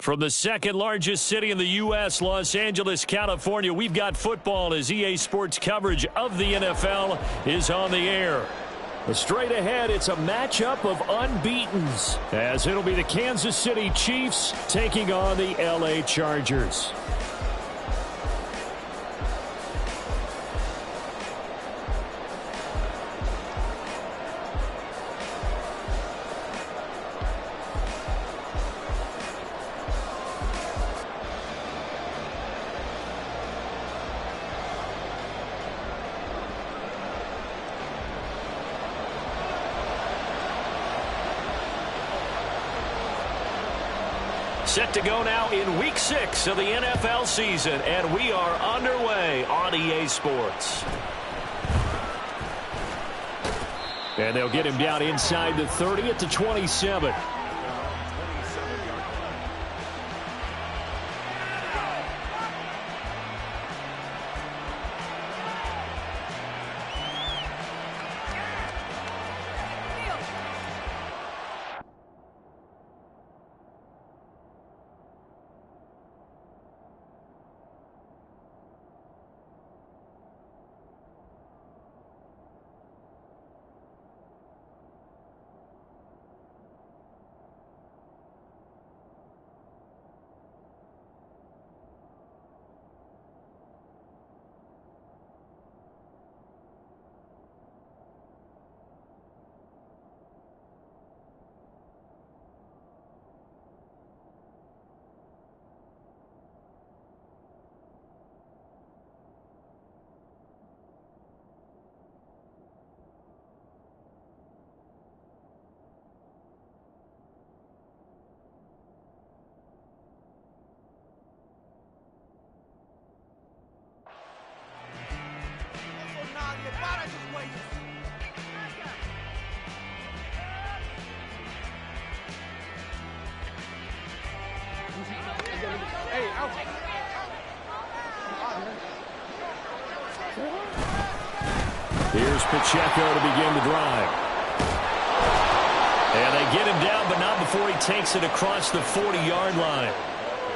From the second largest city in the U.S., Los Angeles, California, we've got football as EA Sports coverage of the NFL is on the air. Straight ahead, it's a matchup of unbeatens, as it'll be the Kansas City Chiefs taking on the L.A. Chargers. Set to go now in Week 6 of the NFL season, and we are underway on EA Sports. And they'll get him down inside the 30 at the 27. Here's Pacheco to begin the drive. And they get him down, but not before he takes it across the 40-yard line.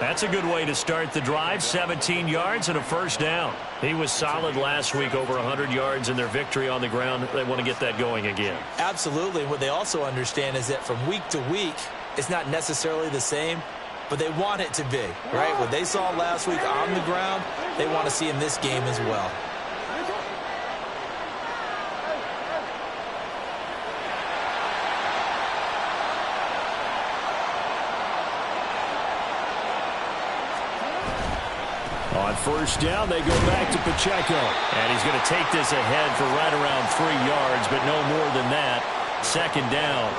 That's a good way to start the drive, 17 yards and a first down. He was solid last week, over 100 yards in their victory on the ground. They want to get that going again. Absolutely. What they also understand is that from week to week, it's not necessarily the same, but they want it to be, right? What they saw last week on the ground, they want to see in this game as well. On first down, they go back to Pacheco. And he's going to take this ahead for right around 3 yards, but no more than that. Second down.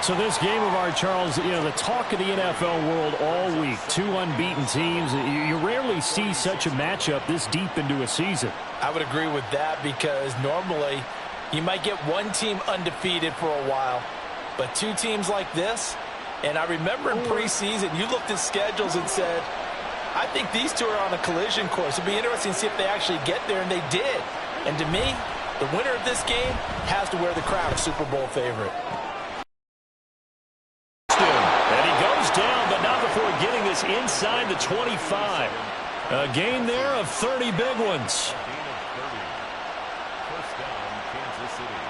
So this game of ours, Charles, you know, the talk of the NFL world all week. Two unbeaten teams. You rarely see such a matchup this deep into a season. I would agree with that because normally you might get one team undefeated for a while, but two teams like this, and I remember in preseason you looked at schedules and said, I think these two are on a collision course. It'll be interesting to see if they actually get there, and they did. And to me, the winner of this game has to wear the crown of Super Bowl favorite. And he goes down, but not before getting this inside the 25. A gain there of 30 big ones. First down, Kansas City.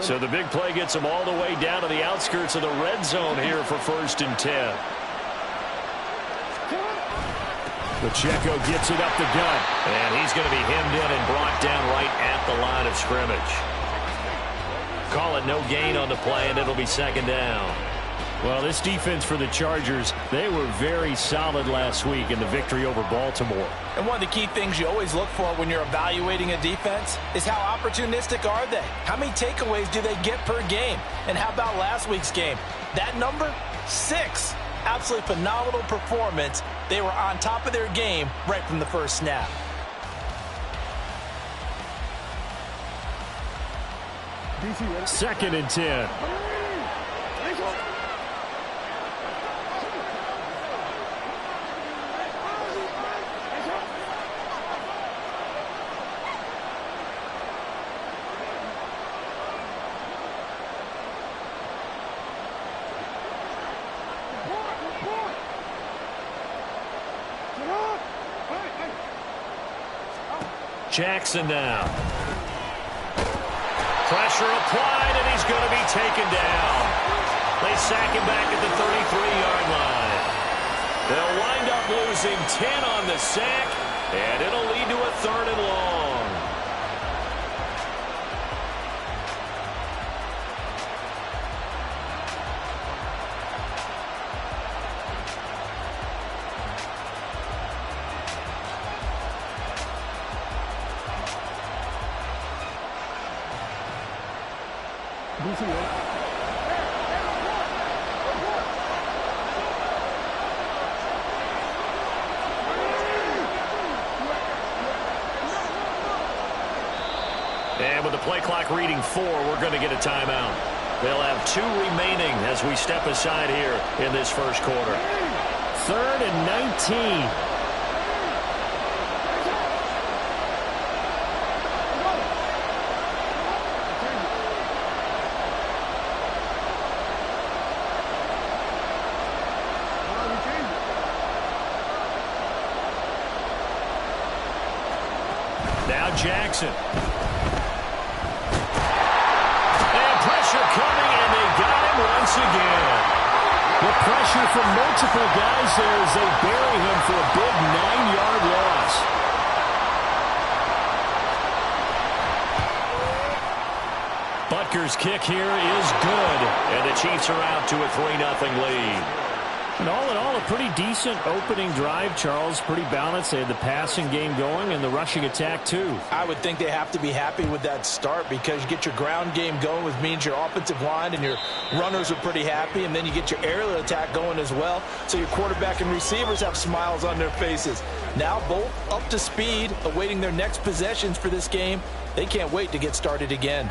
So the big play gets them all the way down to the outskirts of the red zone here for 1st and 10. Pacheco gets it up the gut. And he's going to be hemmed in and brought down right at the line of scrimmage. Call it no gain on the play, and it'll be second down. Well, this defense for the Chargers, they were very solid last week in the victory over Baltimore. And one of the key things you always look for when you're evaluating a defense is how opportunistic are they? How many takeaways do they get per game? And how about last week's game? That number, 6. Absolutely phenomenal performance. They were on top of their game right from the first snap. Second and 10. Jackson now. Pressure applied, and he's going to be taken down. They sack him back at the 33-yard line. They'll wind up losing 10 on the sack, and it'll lead to a 3rd and long. And with the play clock reading 4, we're going to get a timeout. They'll have 2 remaining as we step aside here in this first quarter. 3rd and 19. Now Jackson. And pressure coming, and they got him once again. The pressure from multiple guys there as they bury him for a big 9-yard loss. Butker's kick here is good, and the Chiefs are out to a 3-0 lead. And all in all, a pretty decent opening drive, Charles. Pretty balanced. They had the passing game going and the rushing attack, too. I would think they have to be happy with that start because you get your ground game going, which means your offensive line and your runners are pretty happy, and then you get your aerial attack going as well, so your quarterback and receivers have smiles on their faces. Now both up to speed, awaiting their next possessions for this game. They can't wait to get started again.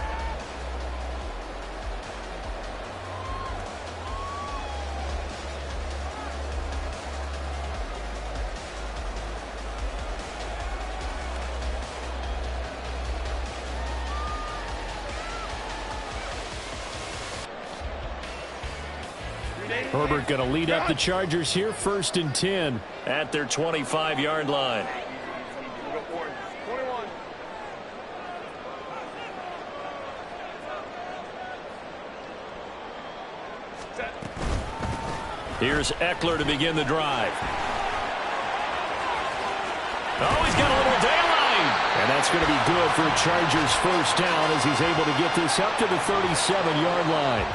Herbert going to lead up the Chargers here, 1st and 10 at their 25-yard line. Here's Eckler to begin the drive. Oh, he's got a little daylight. And that's going to be good for a Chargers first down as he's able to get this up to the 37-yard line.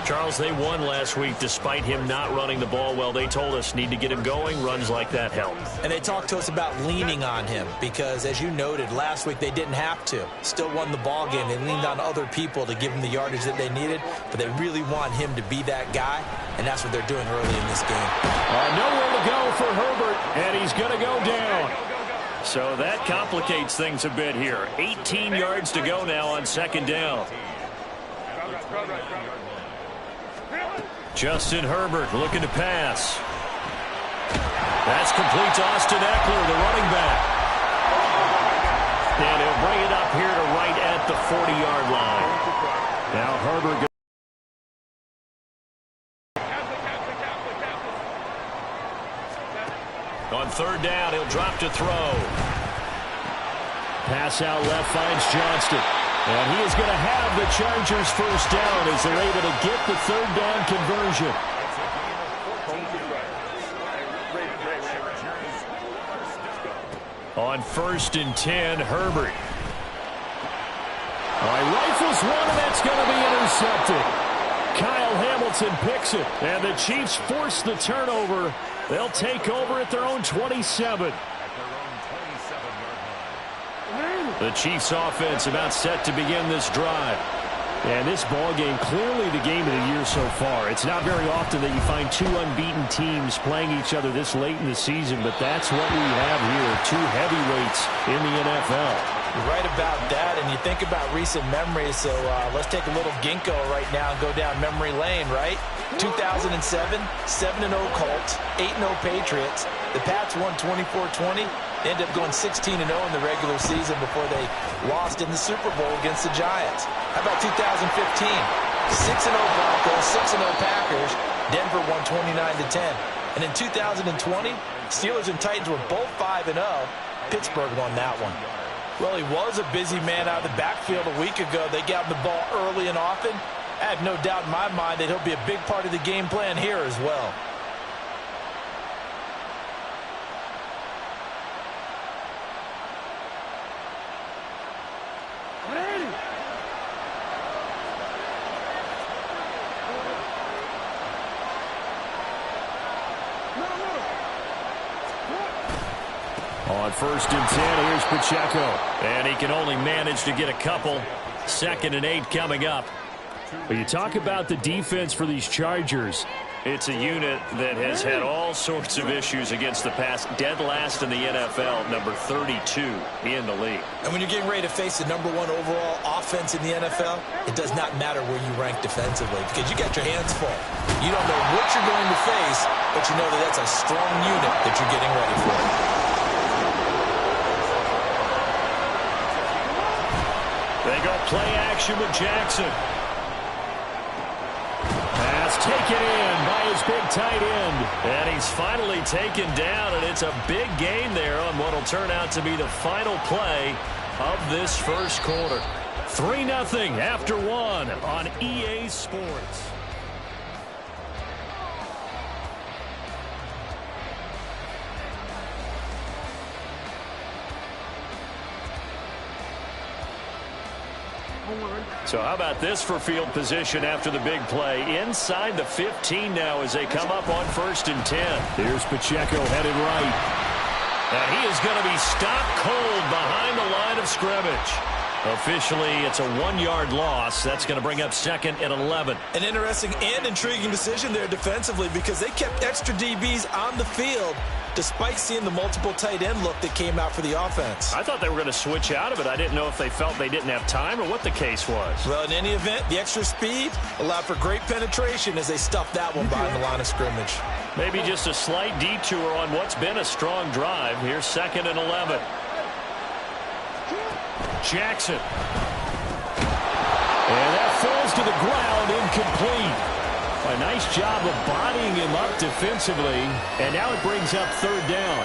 Charles, they won last week despite him not running the ball well. They told us need to get him going. Runs like that help. And they talked to us about leaning on him because, as you noted, last week they didn't have to. Still won the ball game. They leaned on other people to give them the yardage that they needed, but they really want him to be that guy, and that's what they're doing early in this game. Nowhere to go for Herbert, and he's going to go down. So that complicates things a bit here. 18 yards to go now on 2nd down. Justin Herbert looking to pass. That's complete to Austin Eckler, the running back. And he'll bring it up here to right at the 40-yard line. Now Herbert. On 3rd down, he'll drop to throw. Pass out left finds Johnston. And he is going to have the Chargers first down as they're able to get the 3rd down conversion. On 1st and 10, Herbert. All right, rifles one, and that's going to be intercepted. Kyle Hamilton picks it, and the Chiefs force the turnover. They'll take over at their own 27. The Chiefs offense about set to begin this drive. And this ball game, clearly the game of the year so far. It's not very often that you find 2 unbeaten teams playing each other this late in the season, but that's what we have here, 2 heavyweights in the NFL. You're right about that, and you think about recent memories, so let's take a little ginkgo right now and go down memory lane, right? 2007, 7-0 Colts, 8-0 Patriots. The Pats won 24-20. They ended up going 16-0 in the regular season before they lost in the Super Bowl against the Giants. How about 2015? 6-0 Broncos, 6-0 Packers. Denver won 29-10. And in 2020, Steelers and Titans were both 5-0. Pittsburgh won that one. Well, he was a busy man out of the backfield a week ago. They got him the ball early and often. I have no doubt in my mind that he'll be a big part of the game plan here as well. On 1st and 10, here's Pacheco. And he can only manage to get a couple. 2nd and 8 coming up. But you talk about the defense for these Chargers. It's a unit that has had all sorts of issues against the pass. Dead last in the NFL, number 32 in the league. And when you're getting ready to face the number 1 overall offense in the NFL, it does not matter where you rank defensively because you got your hands full. You don't know what you're going to face, but you know that that's a strong unit that you're getting ready for. They go play action with Jackson. Pass taken in by his big tight end. And he's finally taken down, and it's a big gain there on what will turn out to be the final play of this first quarter. 3-0 after 1 on EA Sports. So how about this for field position after the big play? Inside the 15 now as they come up on 1st and 10. Here's Pacheco headed right. And he is going to be stopped cold behind the line of scrimmage. Officially, it's a 1-yard loss. That's going to bring up 2nd and 11. An interesting and intriguing decision there defensively because they kept extra DBs on the field despite seeing the multiple tight end look that came out for the offense. I thought they were going to switch out of it. I didn't know if they felt they didn't have time or what the case was. Well, in any event, the extra speed allowed for great penetration as they stuffed that one behind the line of scrimmage. Maybe just a slight detour on what's been a strong drive. Here's 2nd and 11. Jackson. And that falls to the ground, incomplete. A nice job of bodying him up defensively, and now it brings up 3rd down.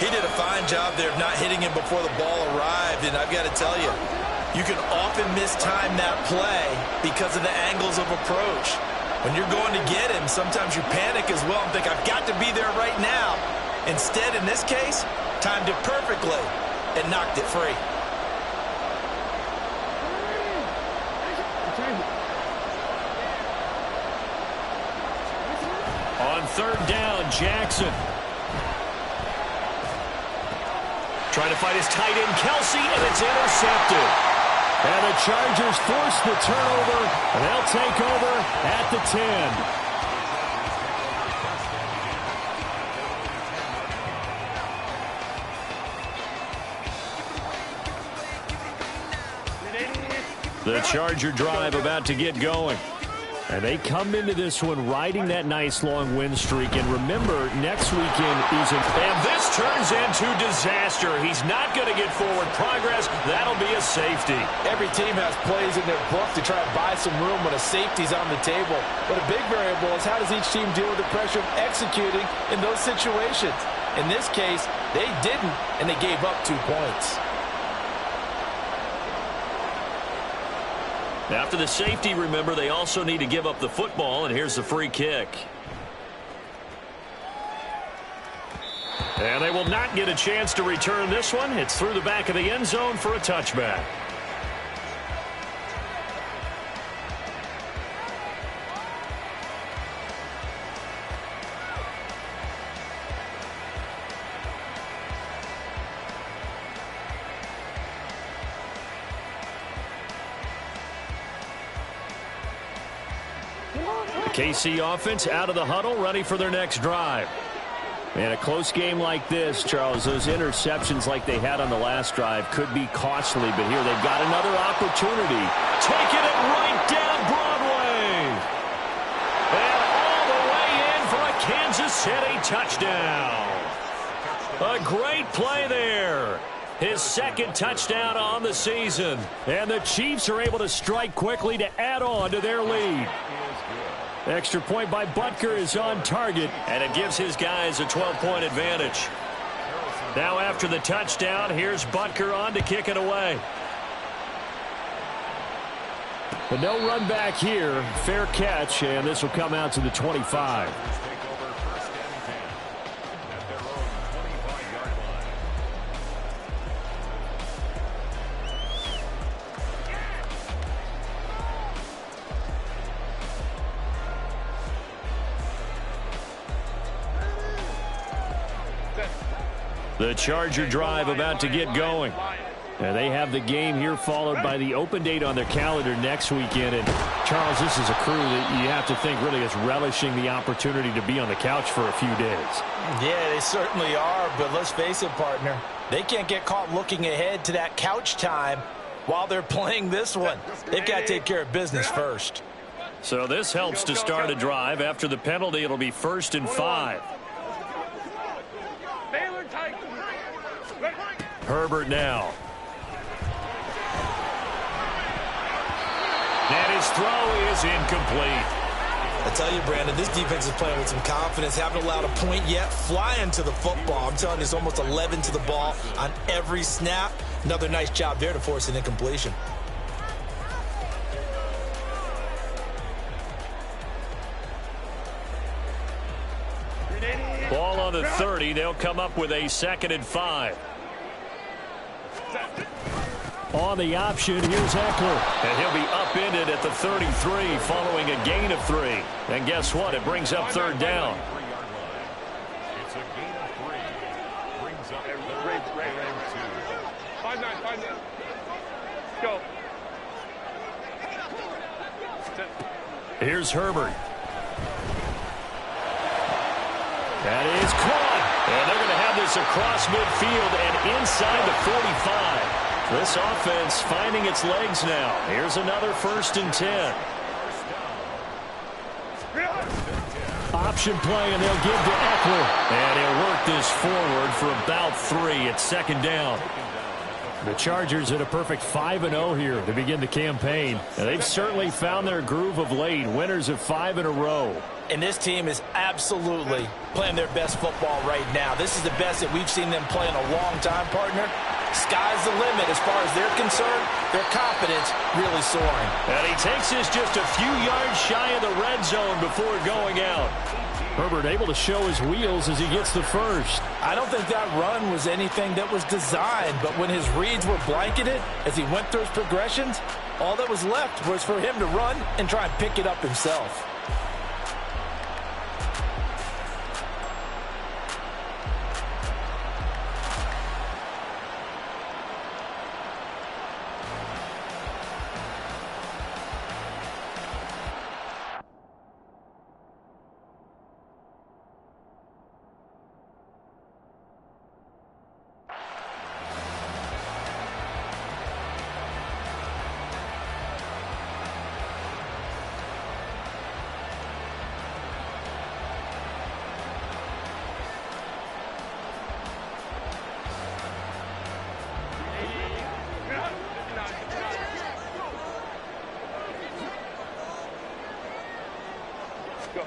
He did a fine job there of not hitting him before the ball arrived, and I've got to tell you, you can often mistime that play because of the angles of approach. When you're going to get him, sometimes you panic as well and think, I've got to be there right now. Instead, in this case, timed it perfectly and knocked it free. On 3rd down, Jackson. Trying to fight his tight end, Kelsey, and it's intercepted. And the Chargers force the turnover, and they'll take over at the 10. The Charger drive about to get going. And they come into this one riding that nice long win streak. And remember, next weekend is and this turns into disaster. He's not going to get forward progress. That'll be a safety. Every team has plays in their book to try to buy some room when a safety's on the table. But a big variable is how does each team deal with the pressure of executing in those situations. In this case, they didn't, and they gave up 2 points. After the safety, remember, they also need to give up the football, and here's the free kick. And they will not get a chance to return this one. It's through the back of the end zone for a touchback. KC offense out of the huddle, ready for their next drive. And a close game like this, Charles, those interceptions like they had on the last drive could be costly, but here they've got another opportunity. Taking it right down Broadway. And all the way in for a Kansas City touchdown. A great play there. His 2nd touchdown on the season. And the Chiefs are able to strike quickly to add on to their lead. Extra point by Butker is on target, and it gives his guys a 12-point advantage. Now after the touchdown, here's Butker on to kick it away. But no run back here. Fair catch, and this will come out to the 25. The Charger drive about to get going. And they have the game here followed by the open date on their calendar next weekend. And, Charles, this is a crew that you have to think really is relishing the opportunity to be on the couch for a few days. Yeah, they certainly are. But let's face it, partner, they can't get caught looking ahead to that couch time while they're playing this one. They've got to take care of business first. So this helps to start a drive. After the penalty, it'll be 1st and 5. Herbert now. And his throw is incomplete. I tell you, Brandon, this defense is playing with some confidence. Haven't allowed a point yet. Flying to the football. I'm telling you, it's almost 11 to the ball on every snap. Another nice job there to force an incompletion. Ball on the 30. They'll come up with a 2nd and 5. On the option, here's Eckler. And he'll be upended at the 33 following a gain of 3. And guess what? It brings up 3rd down. It's a gain of 3. Brings up 3rd and 2. 5-9. Go. Here's Herbert. That is caught. And they're going to have this across midfield and inside the 45. This offense finding its legs now. Here's another 1st and 10. Option play, and they'll give to Eckler. And he'll work this forward for about 3 at 2nd down. The Chargers at a perfect 5-0 here to begin the campaign. And they've certainly found their groove of late. Winners of 5 in a row. And this team is absolutely playing their best football right now. This is the best that we've seen them play in a long time, partner. Sky's the limit as far as they're concerned. Their confidence really soaring. And he takes this just a few yards shy of the red zone before going out. Herbert able to show his wheels as he gets the 1st. I don't think that run was anything that was designed, but when his reads were blanketed as he went through his progressions, all that was left was for him to run and try and pick it up himself.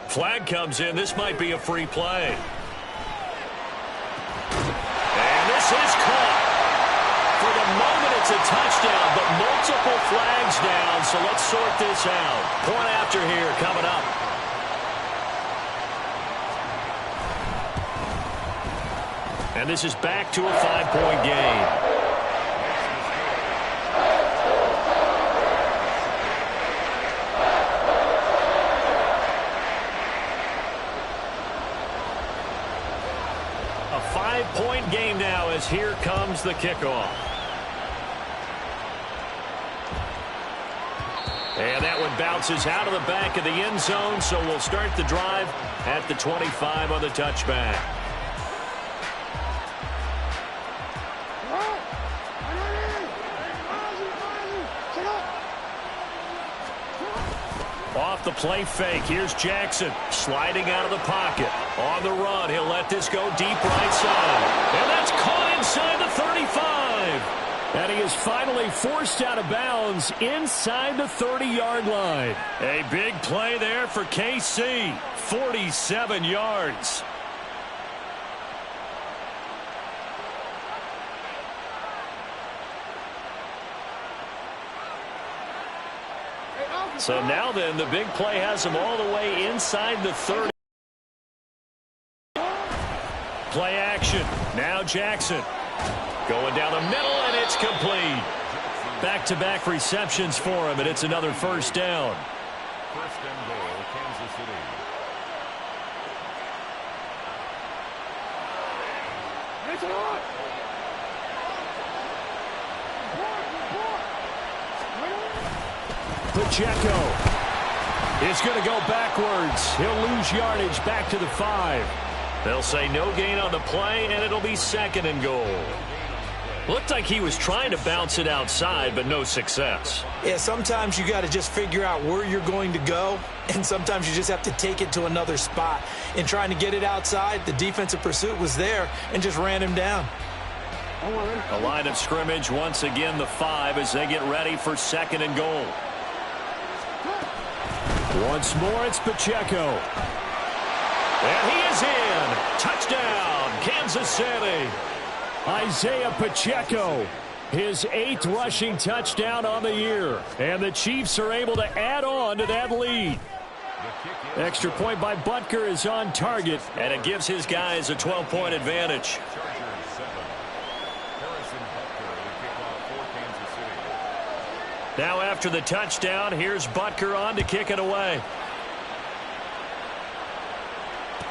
Flag comes in. This might be a free play. And this is caught. For the moment, it's a touchdown, but multiple flags down, so let's sort this out. Point after here coming up. And this is back to a 5-point game. A 5-point game now as here comes the kickoff. And that one bounces out of the back of the end zone, so we'll start the drive at the 25 on the touchback. Off the play fake, here's Jackson sliding out of the pocket. On the run, he'll let this go deep right side. And that's caught inside the 35. And he is finally forced out of bounds inside the 30-yard line. A big play there for KC, 47 yards. So now then, the big play has them all the way inside the 30. Play action. Now Jackson. Going down the middle, and it's complete. Back-to-back receptions for him, and it's another first down. First and goal, Kansas City. Pacheco is going to go backwards. He'll lose yardage back to the 5. They'll say no gain on the play, and it'll be second and goal. Looked like he was trying to bounce it outside, but no success. Yeah, sometimes you got to just figure out where you're going to go, and sometimes you just have to take it to another spot. In trying to get it outside, the defensive pursuit was there and just ran him down. A line of scrimmage, once again the 5 as they get ready for second and goal. Once more, it's Pacheco. And he is in. Touchdown, Kansas City. Isaiah Pacheco, his 8th rushing touchdown on the year. And the Chiefs are able to add on to that lead. Extra point by Butker is on target, and it gives his guys a 12-point advantage. Now after the touchdown, here's Butker on to kick it away.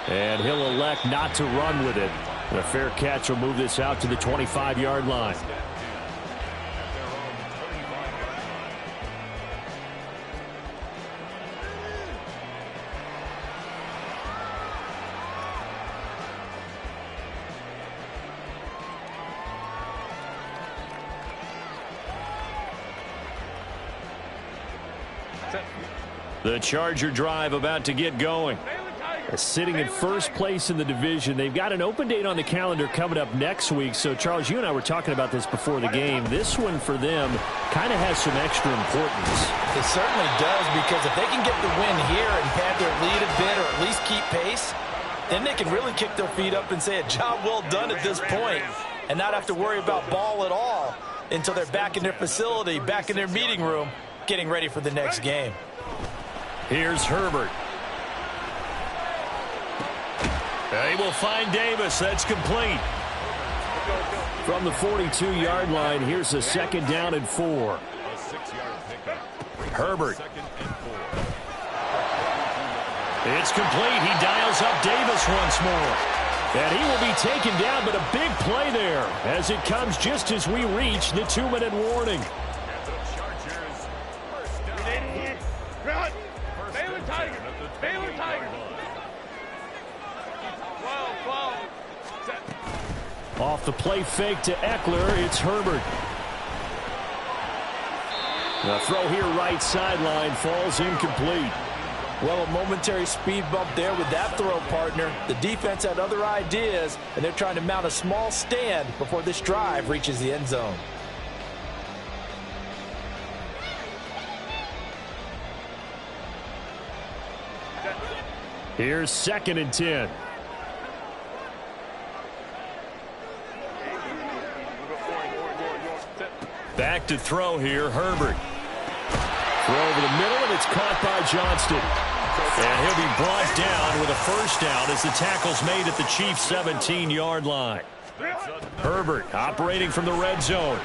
And he'll elect not to run with it. And a fair catch will move this out to the 25-yard line. The Charger drive about to get going. Sitting in first place in the division. They've got an open date on the calendar coming up next week. So, Charles, you and I were talking about this before the game. This one for them kind of has some extra importance. It certainly does, because if they can get the win here and pad their lead a bit or at least keep pace, then they can really kick their feet up and say a job well done at this point and not have to worry about ball at all until they're back in their facility, back in their meeting room, getting ready for the next game. Here's Herbert. They will find Davis. That's complete. From the 42-yard line, here's a second down and 4. Herbert. It's complete. He dials up Davis once more. And he will be taken down, but a big play there as it comes just as we reach the 2-minute warning. Baylor Tiger. Off the play fake to Eckler, it's Herbert. The throw here right sideline falls incomplete. Well, a momentary speed bump there with that throw, partner. The defense had other ideas, and they're trying to mount a small stand before this drive reaches the end zone. Here's second and 10. Back to throw here, Herbert. Throw over the middle, and it's caught by Johnston. And he'll be brought down with a first down as the tackle's made at the Chiefs' 17-yard line. Herbert operating from the red zone.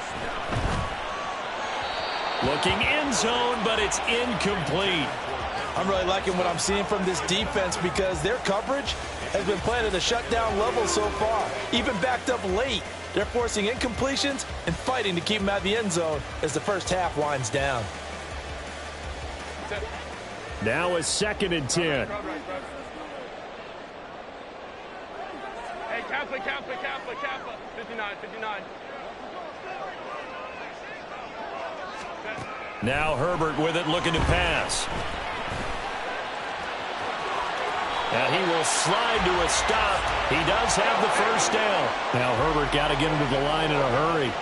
Looking end zone, but it's incomplete. I'm really liking what I'm seeing from this defense because their coverage has been playing at a shutdown level so far. Even backed up late, they're forcing incompletions and fighting to keep them out of the end zone as the first half winds down. Now a second and 10. Hey, Kappa, 59, 59. Now Herbert with it, looking to pass. Now he will slide to a stop. He does have the first down. Now Herbert got to get him to the line in a hurry.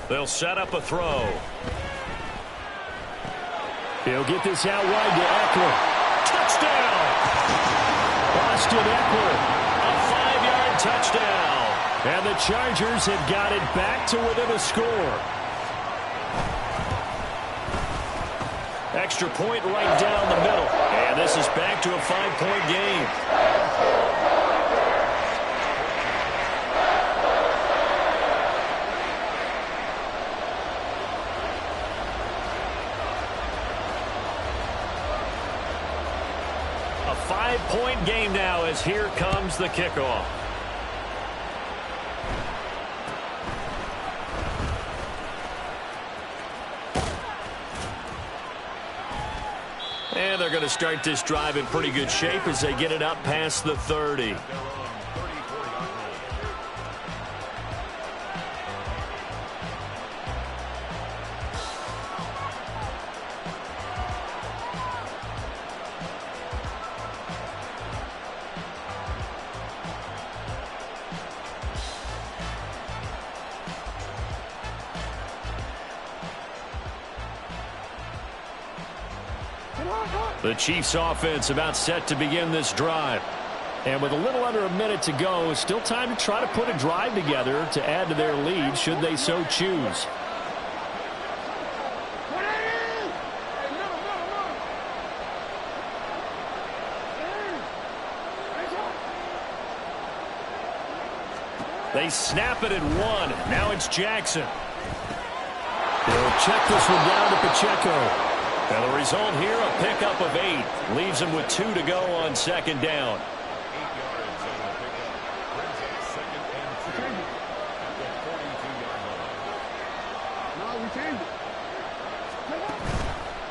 They'll set up a throw. He'll get this out wide to Eckler. Touchdown! Austin Eckler, a 5-yard touchdown. And the Chargers have got it back to within a score. Extra point right down the middle. And this is back to a 5-point game. A 5-point game now as here comes the kickoff. And they're going to start this drive in pretty good shape as they get it up past the 30. The Chiefs offense about set to begin this drive. And with a little under a minute to go, still time to try to put a drive together to add to their lead should they so choose. They snap it at 1. Now it's Jackson. They'll check this one down to Pacheco. And the result here, a pickup of 8. Leaves him with 2 to go on second down. 8 yards on the pickup. Brings up second and 2 at the 42-yard line.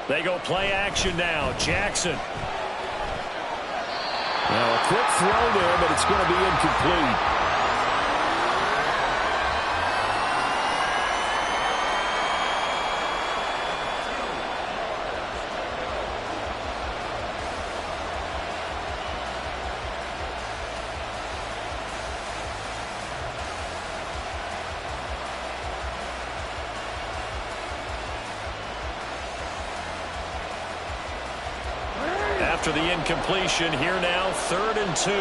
They go play action now. Jackson. Now a quick throw there, but it's going to be incomplete. After the incompletion, here now, 3rd and 2.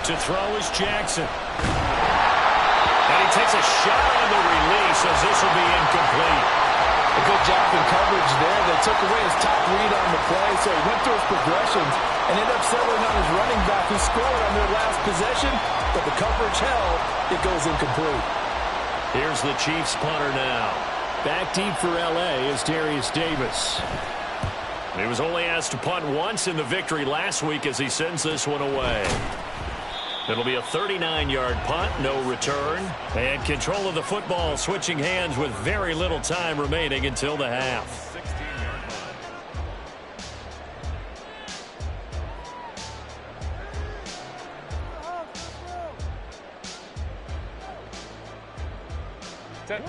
To throw is Jackson. And he takes a shot on the release as this will be incomplete. A good job in coverage there. They took away his top read on the play, so he went through his progressions and ended up settling on his running back who scored on their last possession, but the coverage held. It goes incomplete. Here's the Chiefs punter now. Back deep for L.A. is Darius Davis. He was only asked to punt once in the victory last week as he sends this one away. It'll be a 39-yard punt, no return. And control of the football switching hands with very little time remaining until the half. 16-yard line.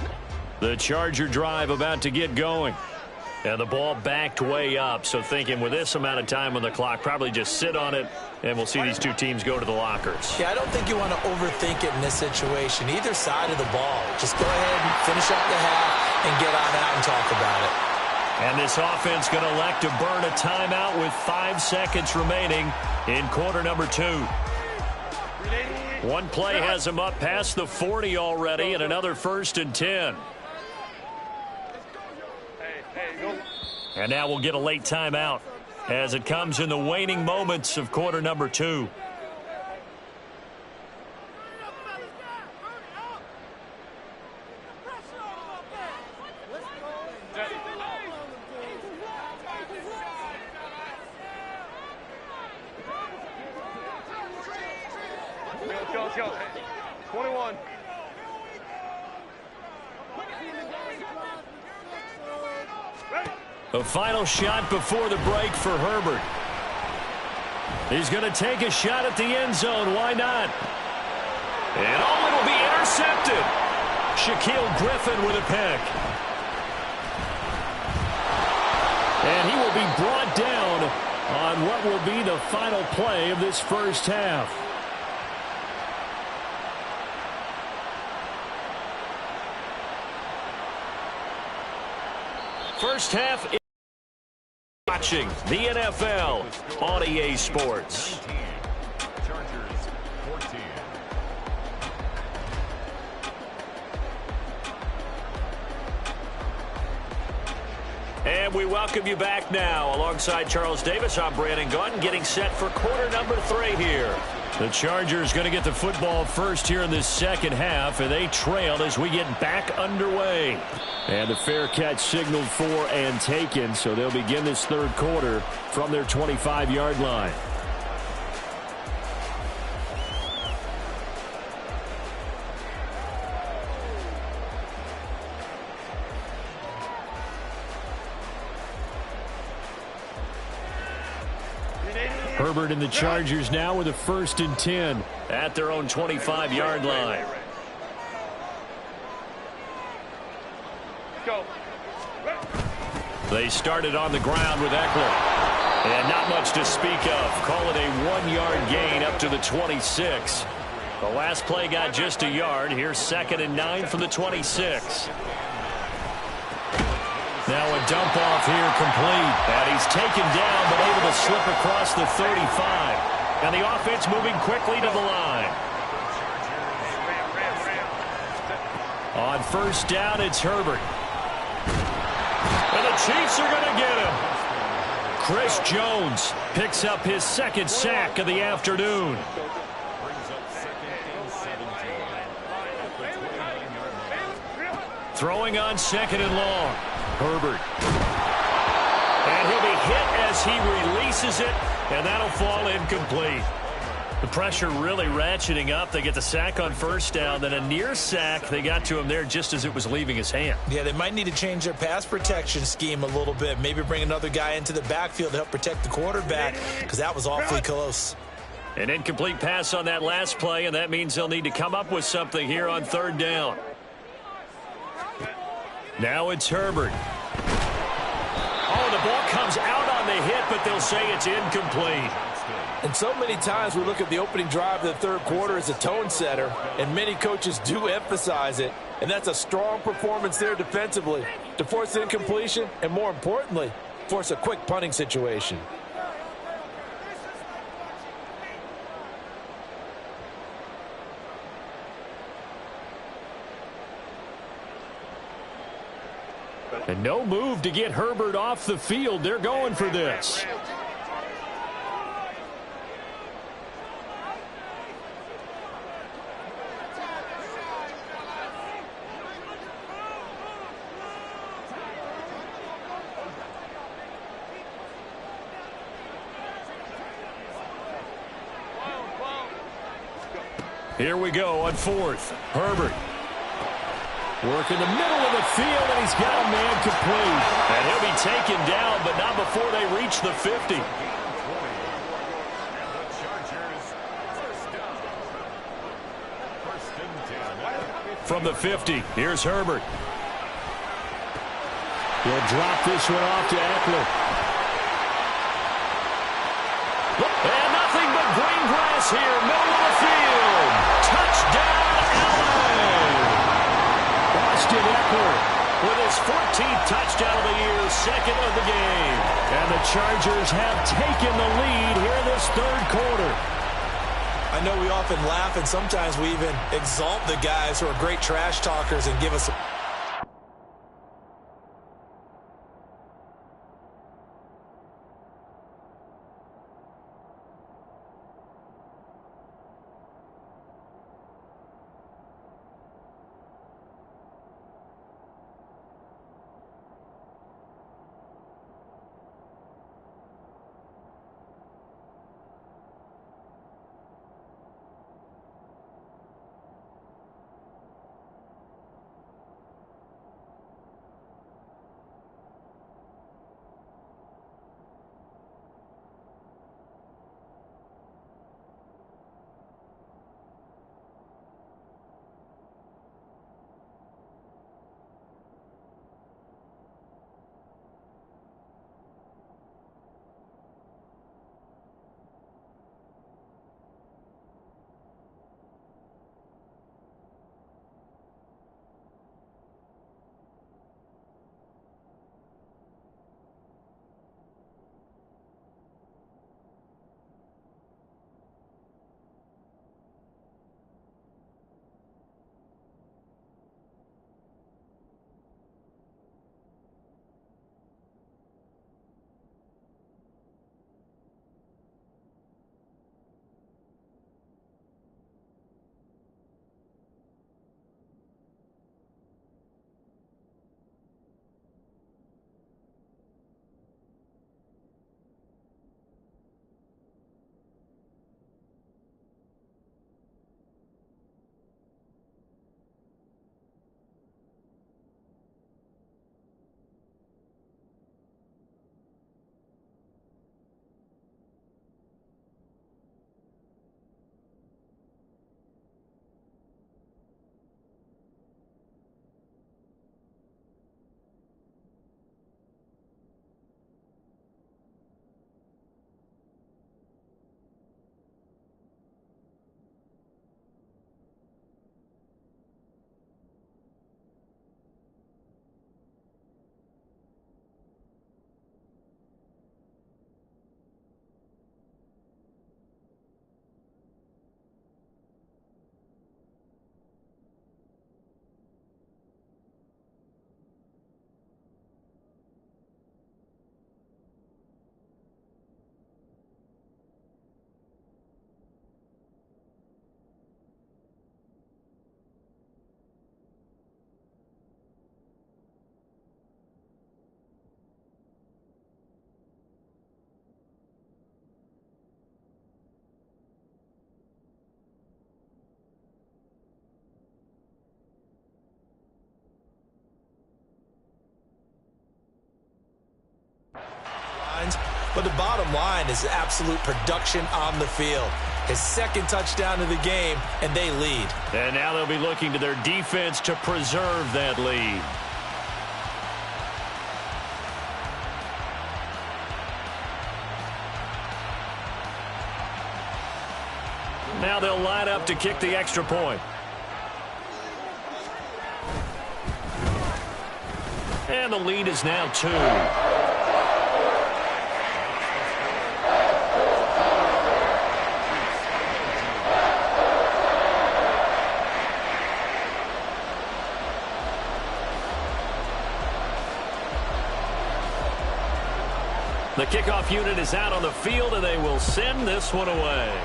The Charger drive about to get going. And the ball backed way up, so thinking with this amount of time on the clock, probably just sit on it, and we'll see these two teams go to the lockers. Yeah, I don't think you want to overthink it in this situation. Either side of the ball. Just go ahead and finish up the half and get on out and talk about it. And this offense going to elect to burn a timeout with 5 seconds remaining in quarter number 2. One play has them up past the 40 already, and another 1st and 10. And now we'll get a late timeout as it comes in the waning moments of quarter number 2. Let's go. 21. A final shot before the break for Herbert. He's going to take a shot at the end zone. Why not? And it'll be intercepted. Shaquille Griffin with a pick. And he will be brought down on what will be the final play of this first half. First half. Watching the NFL on EA Sports. And we welcome you back now. Alongside Charles Davis, I'm Brandon Gunn, getting set for quarter number 3 here. The Chargers going to get the football first here in this second half, and they trail as we get back underway. And the fair catch signaled for and taken, so they'll begin this third quarter from their 25-yard line. Herbert and the Chargers now with a 1st and 10 at their own 25-yard line. Go. They started on the ground with Eckler. And not much to speak of. Call it a 1-yard gain up to the 26. The last play got just a yard. Here's 2nd and 9 from the 26. Now a dump off here complete. And he's taken down but able to slip across the 35. And the offense moving quickly to the line. On 1st down, it's Herbert. And the Chiefs are going to get him. Chris Jones picks up his 2nd sack of the afternoon. Throwing on 2nd and long. Herbert. And he'll be hit as he releases it, and that'll fall incomplete. The pressure really ratcheting up. They get the sack on 1st down, then a near sack. They got to him there just as it was leaving his hand. Yeah, they might need to change their pass protection scheme a little bit. Maybe bring another guy into the backfield to help protect the quarterback, because that was awfully close. An incomplete pass on that last play, and that means they'll need to come up with something here on 3rd down. Now it's Herbert. Oh, the ball comes out on the hit, but they'll say it's incomplete. And so many times we look at the opening drive of the 3rd quarter as a tone setter, and many coaches do emphasize it. And that's a strong performance there defensively to force incompletion and, more importantly, force a quick punting situation. And no move to get Herbert off the field. They're going for this. Here we go on 4th. Herbert. Work in the middle of the field, and he's got a man complete. And he'll be taken down, but not before they reach the 50. From the 50, here's Herbert. He'll drop this one off to Eckler. And nothing but green grass here, middle of the field. Touchdown, Allen! Austin Eckler with his 14th touchdown of the year, 2nd of the game. And the Chargers have taken the lead here in this 3rd quarter. I know we often laugh, and sometimes we even exalt the guys who are great trash talkers and give us a But the bottom line is absolute production on the field. His second touchdown of the game, and they lead. And now they'll be looking to their defense to preserve that lead. Now they'll line up to kick the extra point. And the lead is now 2. The kickoff unit is out on the field, and they will send this one away.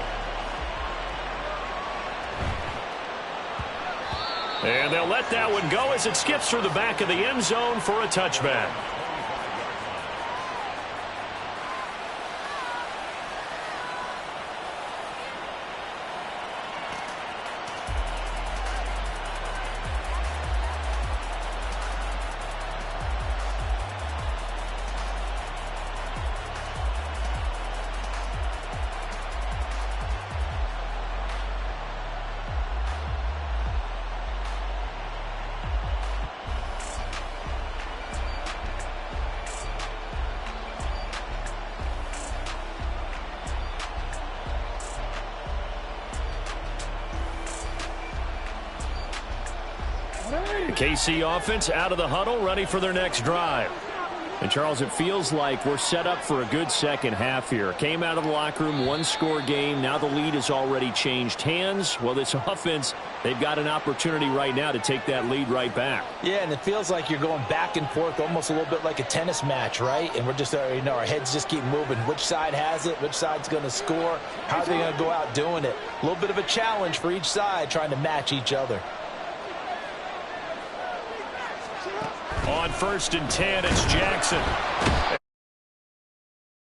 And they'll let that one go as it skips through the back of the end zone for a touchback. The KC offense out of the huddle, ready for their next drive. And, Charles, it feels like we're set up for a good second half here. Came out of the locker room, one-score game. Now the lead has already changed hands. Well, this offense, they've got an opportunity right now to take that lead right back. Yeah, and it feels like you're going back and forth, almost a little bit like a tennis match, right? And we're just, our heads just keep moving. Which side has it? Which side's going to score? How are they going to go out doing it? A little bit of a challenge for each side, trying to match each other. On 1st and 10, it's Jackson.